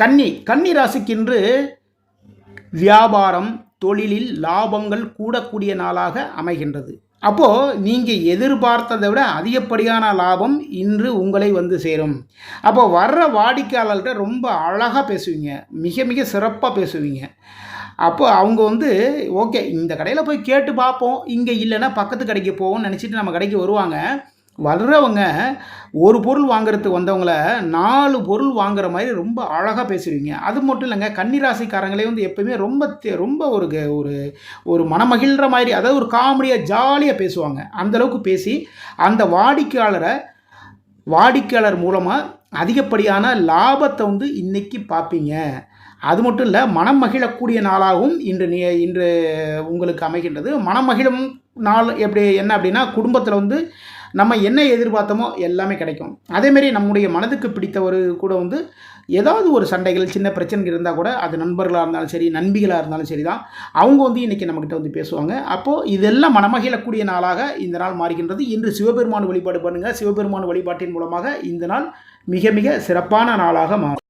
கன்னி ராசிக்கு இன்று வியாபாரம் தொழிலில் லாபங்கள் கூடக்கூடிய நாளாக அமைகின்றது. அப்போது நீங்கள் எதிர்பார்த்ததை விட அதிகப்படியான லாபம் இன்று உங்களை வந்து சேரும். அப்போது வர்ற வாடிக்கையாளர்கிட்ட ரொம்ப அழகாக பேசுவீங்க, மிக மிக சிறப்பாக பேசுவீங்க. அப்போ அவங்க வந்து ஓகே இந்த கடையில் போய் கேட்டு பார்ப்போம், இங்கே இல்லைன்னா பக்கத்து கடைக்கு போவோம்னு நினச்சிட்டு நம்ம கடைக்கு வருவாங்க. வர்றவங்க ஒரு பொருள் வாங்குறதுக்கு வந்தவங்கள 4 பொருள் வாங்குற மாதிரி ரொம்ப அழகாக பேசுவீங்க. அது மட்டும் இல்லைங்க, கன்னிராசிக்காரங்களே வந்து எப்போயுமே ரொம்ப ஒரு ஒரு ஒரு மனமகிழ்கிற மாதிரி, அதாவது ஒரு காமெடியாக ஜாலியாக பேசுவாங்க. அந்தளவுக்கு பேசி அந்த வாடிக்கையாளர் மூலமாக அதிகப்படியான லாபத்தை வந்து இன்றைக்கி பார்ப்பீங்க. அது மட்டும் இல்லை, மனம் மகிழக்கூடிய நாளாகவும் இன்று உங்களுக்கு அமைகின்றது. மனம் மகிழும் நாள் என்ன அப்படின்னா, குடும்பத்தில் வந்து நம்ம என்ன எதிர்பார்த்தோமோ எல்லாமே கிடைக்கும். அதேமாரி நம்முடைய மனதுக்கு பிடித்தவர் கூட வந்து ஏதாவது ஒரு சண்டைகள் சின்ன பிரச்சனைகள் இருந்தால் கூட, அது நண்பர்களாக இருந்தாலும் சரி, நண்பிகளாக இருந்தாலும் சரி தான், அவங்க வந்து இன்றைக்கி நம்மக்கிட்ட வந்து பேசுவாங்க. அப்போது இதெல்லாம் மனமகிழக்கூடிய நாளாக இந்த நாள் மாறுகின்றது. இன்று சிவபெருமான் வழிபாடு பண்ணுங்கள். சிவபெருமான் வழிபாட்டின் மூலமாக இந்த நாள் மிக மிக சிறப்பான நாளாக மாறும்.